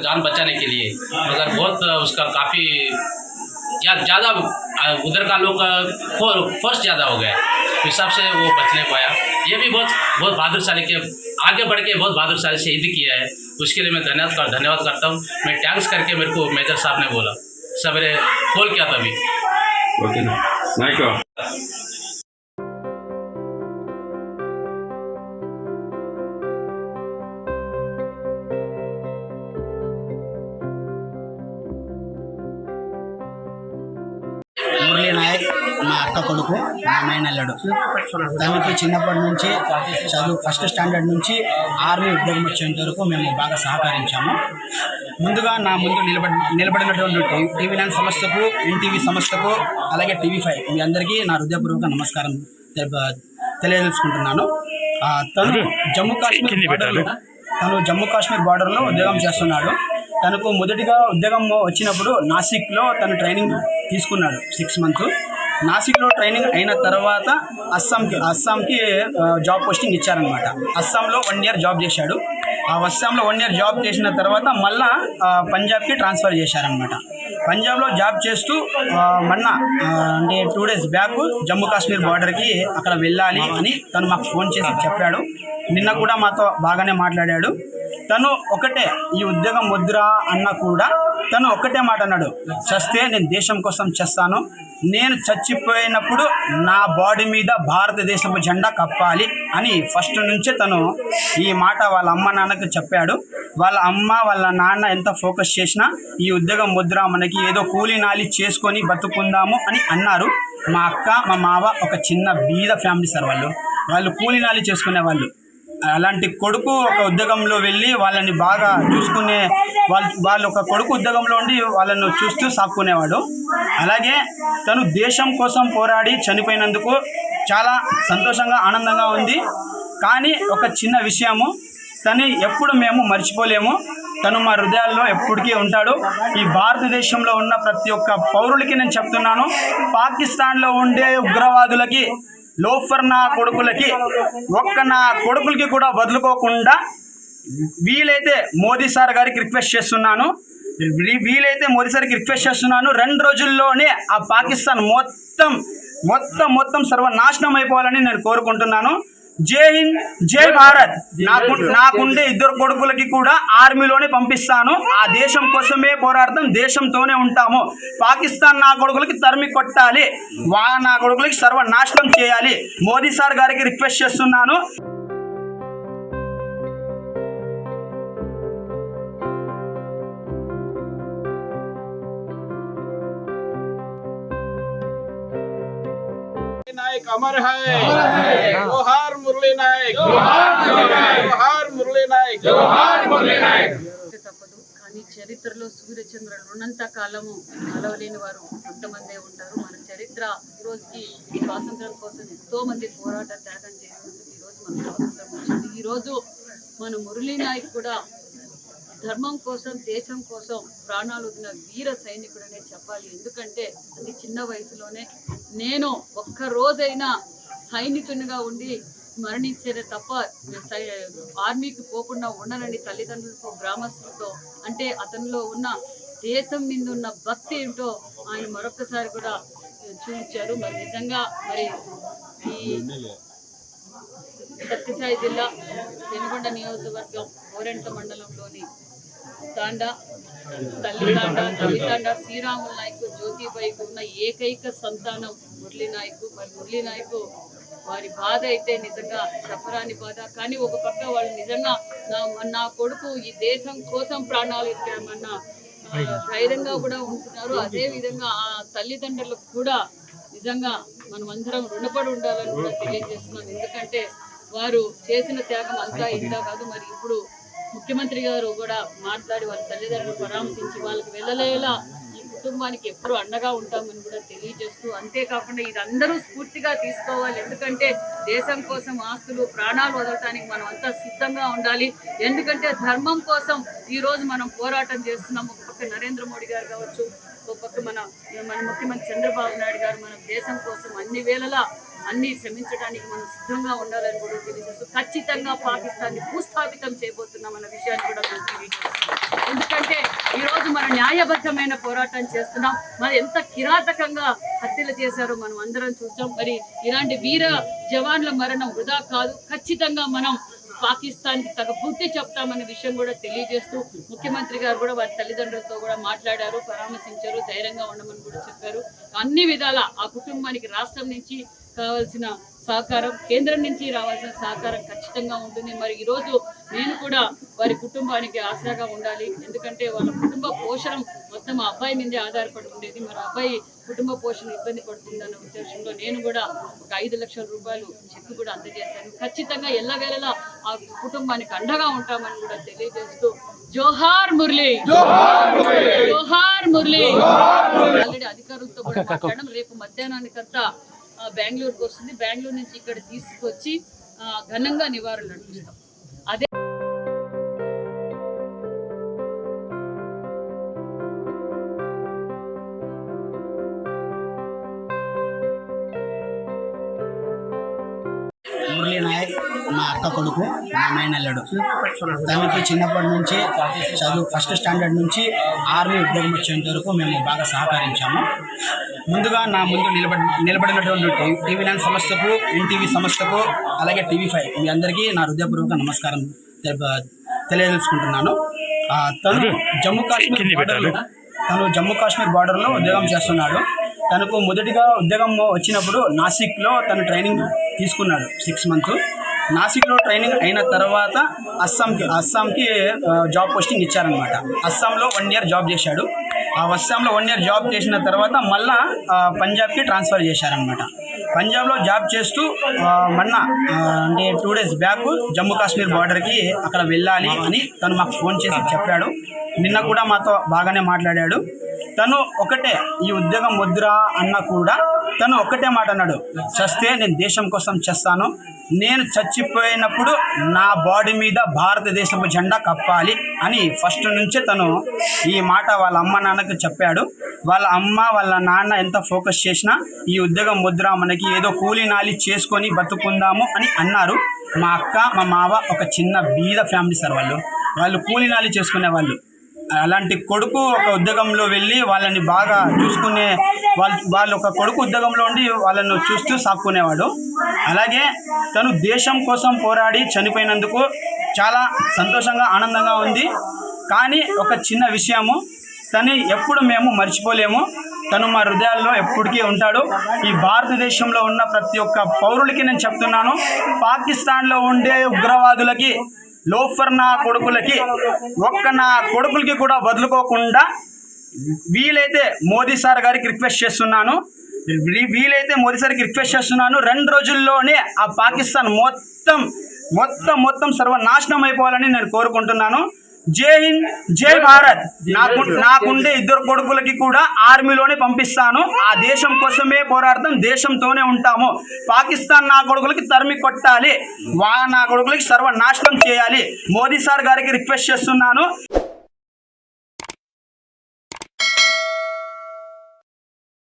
जान बचाने के लिए, मगर बहुत उसका काफ़ी ज़्यादा उधर का लोग फोर्स ज़्यादा हो गया, इस हिसाब से वो बच नहीं पाया। ये भी बहुत बहादुरशाली के आगे बढ़ के बहुत बहादुरशाली शहीद किया है, उसके लिए मैं धन्यवाद करता हूँ। मैं टैंक्स करके मेरे को मेजर साहब ने बोला, सवेरे कॉल किया तभी। ओके नाइक మురళీ నాయక్ మా అక్క కొడుకు, మా మేనల్లుడు. తనకి చిన్నప్పటి నుంచి చదువు ఫస్ట్ స్టాండర్డ్ నుంచి ఆర్మీ ఉద్యోగం వచ్చేంత వరకు మేము బాగా సహకరించాము. ముందుగా నా ముందు నిలబడినటువంటి TV9 సంస్థకు, NTV సంస్థకు, అలాగే TV5 మీ అందరికీ నా హృదయపూర్వక నమస్కారం తెలియజేసుకుంటున్నాను. తను జమ్మూ కాశ్మీర్ బార్డర్లో ఉద్యోగం చేస్తున్నాడు. తనకు మొదటిగా ఉద్యోగం వచ్చినప్పుడు నాసిక్లో తను ట్రైనింగ్ తీసుకున్నాడు 6 months. నాసిక్లో ట్రైనింగ్ అయిన తర్వాత అస్సాంకి జాబ్ పోస్టింగ్ ఇచ్చారనమాట. అస్సాంలో 1 year జాబ్ చేశాడు. ఆ అస్సాంలో 1 year జాబ్ చేసిన తర్వాత మళ్ళా పంజాబ్కి ట్రాన్స్ఫర్ చేశారనమాట. పంజాబ్లో జాబ్ చేస్తూ మొన్న అంటే 2 days బ్యాక్ జమ్మూ కాశ్మీర్ బార్డర్కి అక్కడ వెళ్ళాలి అని తను మాకు ఫోన్ చేసి చెప్పాడు. నిన్న కూడా మాతో బాగానే మాట్లాడాడు. తను ఒకటే, ఈ ఉద్యోగం వద్దురా అన్న కూడా తను ఒక్కటే మాట అన్నాడు, చస్తే నేను దేశం కోసం చేస్తాను, నేను చచ్చిపోయినప్పుడు నా బాడీ మీద భారతదేశపు జెండా కప్పాలి అని ఫస్ట్ నుంచే తను ఈ మాట వాళ్ళ అమ్మ నాన్నకు చెప్పాడు. వాళ్ళ అమ్మ వాళ్ళ నాన్న ఎంత ఫోకస్ చేసినా ఈ ఉద్యోగం వద్దురా, మనకి ఏదో కూలీ నాలి చేసుకొని బతుకుందాము అని అన్నారు. మా అక్క మా మావ ఒక చిన్న బీద ఫ్యామిలీ సార్. వాళ్ళు కూలీ నాలి చేసుకునే వాళ్ళు. అలాంటి కొడుకు ఒక ఉద్యోగంలో వెళ్ళి వాళ్ళని బాగా చూసుకునే వాళ్ళు ఒక కొడుకు ఉద్యోగంలో ఉండి వాళ్ళను చూస్తూ సాక్కునేవాడు. అలాగే తను దేశం కోసం పోరాడి చనిపోయినందుకు చాలా సంతోషంగా ఆనందంగా ఉంది. కానీ ఒక చిన్న విషయము, తను ఎప్పుడు మేము మర్చిపోలేము. తను మా హృదయాల్లో ఎప్పటికీ ఉంటాడు. ఈ భారతదేశంలో ఉన్న ప్రతి ఒక్క పౌరులకి నేను చెప్తున్నాను, పాకిస్తాన్లో ఉండే ఉగ్రవాదులకి, లోఫర్ నా కొడుకులకి, నా కొడుకులకి కూడా వదులుకోకుండా వీలైతే మోదీ సార్ గారికి రిక్వెస్ట్ చేస్తున్నాను 2 రోజుల్లోనే ఆ పాకిస్తాన్ మొత్తం సర్వనాశనం అయిపోవాలని నేను కోరుకుంటున్నాను. జై హింద్, జై భారత్. నాకుండే 2 కొడుకులకి కూడా ఆర్మీలోనే పంపిస్తాను. ఆ దేశం కోసమే పోరాడతాం, దేశంతోనే ఉంటాము. పాకిస్తాన్ నా కొడుకులకి తరిమి కొట్టాలి, నా కొడుకులకి సర్వనాశనం చేయాలి. మోదీ సార్ గారికి రిక్వెస్ట్ చేస్తున్నాను. नायक अमर है, जोहार मुरली नायक, जोहार मुरली नायक, जोहार मुरली नायक. తప్పదు, కానీ చరిత్రలో సూర్యచంద్రులు ఉన్నంత కాలము కలవలేని వారు కొంతమందే ఉంటారు. మన చరిత్ర ఈరోజుకి స్వాతంత్రం కోసం ఎంతో మంది పోరాట త్యాగం చేసినందుకు ఈరోజు మన స్వాతంత్రం వచ్చింది. ఈరోజు మన మురళీ నాయక్ కూడా ధర్మం కోసం, దేశం కోసం ప్రాణాలు వదిలిన వీర సైనికుడనే చెప్పాలి. ఎందుకంటే అది చిన్న వయసులోనే నేను ఒక్క రోజైనా సైనికునిగా ఉండి మరణించేదే తప్ప ఆర్మీకి పోకుండా ఉండనని తల్లిదండ్రులతో, గ్రామస్తులతో, అంటే అతనిలో ఉన్న దేశం మీద ఉన్న భక్తి ఏంటో ఆయన మరొకసారి కూడా చూపించారు. మరి నిజంగా ఈ సత్యసాయి జిల్లా పెనుగొండ నియోజకవర్గం గోరెంట మండలంలోని తల్లితాండ శ్రీరాములు నాయక్, జ్యోతిబాయికి ఉన్న ఏకైక సంతానం మురళీ నాయక్. మరి మురళీ నాయక్ వారి బాధ అయితే నిజంగా చెప్పరాని బాధ. కానీ ఒక పక్క వాళ్ళు నిజంగా నా కొడుకు ఈ దేశం కోసం ప్రాణాలు ఇచ్చామన్న ధైర్యంగా కూడా ఉంటున్నారు. అదేవిధంగా ఆ తల్లిదండ్రులకు కూడా నిజంగా మనం అందరం రుణపడి ఉండాలని కూడా తెలియజేస్తున్నాం. ఎందుకంటే వారు చేసిన త్యాగం అంతా ఇంత కాదు. మరి ఇప్పుడు ముఖ్యమంత్రి గారు కూడా మాట్లాడి వాళ్ళ తల్లిదండ్రులు పరామర్శించి వాళ్ళకి వెళ్ళలేలా ఈ కుటుంబానికి ఎప్పుడు అండగా ఉంటామని కూడా తెలియజేస్తూ, అంతేకాకుండా ఇది అందరూ స్ఫూర్తిగా తీసుకోవాలి. ఎందుకంటే దేశం కోసం ఆస్తులు, ప్రాణాలు వదలటానికి మనం అంతా సిద్ధంగా ఉండాలి. ఎందుకంటే ధర్మం కోసం ఈరోజు మనం పోరాటం చేస్తున్నాం. ఒక పక్క నరేంద్ర మోడీ గారు కావచ్చు, ఒక పక్క మన ముఖ్యమంత్రి చంద్రబాబు నాయుడు గారు మన దేశం కోసం అన్ని వేళలా అన్ని శ్రమించడానికి మనం సిద్ధంగా ఉండాలని కూడా తెలియజేస్తూ ఖచ్చితంగా పాకిస్తాన్ని భూస్థాపితం చేయబోతున్నామన్న విషయాన్ని కూడా మనం తెలియజేస్తున్నాం. ఎందుకంటే ఈరోజు మనం న్యాయబద్ధమైన పోరాటం చేస్తున్నాం. మరి ఎంత కిరాతకంగా హత్యలు చేశారో మనం అందరం చూసాం. మరి ఇలాంటి వీర జవాన్ల మరణం వృధా కాదు. ఖచ్చితంగా మనం పాకిస్తాన్కి తగ్గ బుద్ధి చెప్తామన్న విషయం కూడా తెలియజేస్తూ ముఖ్యమంత్రి గారు కూడా వారి తల్లిదండ్రులతో కూడా మాట్లాడారు, పరామర్శించారు, ధైర్యంగా ఉండమని కూడా చెప్పారు. అన్ని విధాల ఆ కుటుంబానికి రాష్ట్రం నుంచి కావాల్సిన సహకారం, కేంద్రం నుంచి రావాల్సిన సహకారం ఖచ్చితంగా ఉంటుంది. మరి ఈరోజు నేను కూడా వారి కుటుంబానికి ఆసరాగా ఉండాలి. ఎందుకంటే వాళ్ళ కుటుంబ పోషణ మొత్తం ఆ అబ్బాయి మీదే ఆధారపడి ఉండేది. మరి అబ్బాయి కుటుంబ పోషణ ఇబ్బంది పడుతుందన్న ఉద్దేశంలో నేను కూడా ఒక 5 లక్షల రూపాయలు చెక్ కూడా అందజేశాను. ఖచ్చితంగా ఎల్లవేళలా ఆ కుటుంబానికి అండగా ఉంటామని కూడా తెలియజేస్తూ జోహార్ మురళి, జోహార్ మురళి. ఆల్రెడీ అధికారులతో కూడా మాట్లాడడం, రేపు మధ్యాహ్నానికంతా బెంగళూరుకు వస్తుంది. బెంగళూరు నుంచి ఇక్కడ తీసుకొచ్చి ఘనంగా నివారణ నడిపిస్తాం. అదే మురళీ నాయక్ మా అక్క కొడుకు, మా మేనల్లుడు. తనకి చిన్నప్పటి నుంచి చదువు ఫస్ట్ స్టాండర్డ్ నుంచి ఆర్మీ ఉద్యోగం వచ్చేంత వరకు మేము బాగా సహకరించాము. ముందుగా నా ముందు నిలబడినటువంటి TV9 సంస్థకు, NTV సంస్థకు, అలాగే TV5 మీ అందరికీ నా హృదయపూర్వక నమస్కారం తెలియజేసుకుంటున్నాను. తను జమ్మూ కాశ్మీర్ బార్డర్లో ఉద్యోగం చేస్తున్నాడు. తనకు మొదటిగా ఉద్యోగం వచ్చినప్పుడు నాసిక్లో తను ట్రైనింగ్ తీసుకున్నాడు 6 మంత్స్. నాసిక్లో ట్రైనింగ్ అయిన తర్వాత అస్సాంకి జాబ్ పోస్టింగ్ ఇచ్చారనమాట. అస్సాంలో 1 ఇయర్ జాబ్ చేశాడు. ఆ అస్సాంలో 1 ఇయర్ జాబ్ చేసిన తర్వాత మళ్ళా పంజాబ్కి ట్రాన్స్ఫర్ చేశారనమాట. పంజాబ్లో జాబ్ చేస్తూ మొన్న అంటే 2 డేస్ బ్యాక్ జమ్మూ కాశ్మీర్ బార్డర్కి అక్కడ వెళ్ళాలి అని తను మాకు ఫోన్ చేసి చెప్పాడు. నిన్న కూడా మాతో బాగానే మాట్లాడాడు. తను ఒకటే, ఈ ఉద్యోగం వద్దురా అన్న కూడా తను ఒక్కటే మాట అన్నాడు, చస్తే నేను దేశం కోసం చేస్తాను, నేను చచ్చిపోయినప్పుడు నా బాడీ మీద భారతదేశపు జెండా కప్పాలి అని ఫస్ట్ నుంచే తను ఈ మాట వాళ్ళ అమ్మ నాన్నకు చెప్పాడు. వాళ్ళ అమ్మ వాళ్ళ నాన్న ఎంత ఫోకస్ చేసినా ఈ ఉద్యోగం వద్దురా, మనకి ఏదో కూలీ నాలి చేసుకొని బతుకుందాము అని అన్నారు. మా అక్క మా మావ ఒక చిన్న బీద ఫ్యామిలీ సార్. వాళ్ళు కూలీ నాలి చేసుకునే వాళ్ళు. అలాంటి కొడుకు ఒక ఉద్యోగంలో వెళ్ళి వాళ్ళని బాగా చూసుకునే వాళ్ళు ఒక కొడుకు ఉద్యోగంలో ఉండి వాళ్ళను చూస్తూ సాక్కునేవాడు. అలాగే తను దేశం కోసం పోరాడి చనిపోయినందుకు చాలా సంతోషంగా ఆనందంగా ఉంది. కానీ ఒక చిన్న విషయము, తను ఎప్పుడు మేము మర్చిపోలేము. తను మా హృదయాల్లో ఎప్పటికీ ఉంటాడు. ఈ భారతదేశంలో ఉన్న ప్రతి ఒక్క పౌరులకి నేను చెప్తున్నాను, పాకిస్తాన్లో ఉండే ఉగ్రవాదులకి, లోఫర్ నా కొడుకులకి, నా కొడుకులకి కూడా వదులుకోకుండా వీలైతే మోదీ సార్ గారికి రిక్వెస్ట్ చేస్తున్నాను 2 రోజుల్లోనే ఆ పాకిస్తాన్ మొత్తం సర్వనాశనం అయిపోవాలని నేను కోరుకుంటున్నాను. జై హింద్, జై భారత్. నాకుండే 2 కొడుకులకి కూడా ఆర్మీలోనే పంపిస్తాను. ఆ దేశం కోసమే పోరాడతాం, దేశంతోనే ఉంటాము. పాకిస్తాన్ నా కొడుకులకి తరిమి కొట్టాలి, నా కొడుకులకి సర్వనాశనం చేయాలి. మోదీ సార్ గారికి రిక్వెస్ట్ చేస్తున్నాను.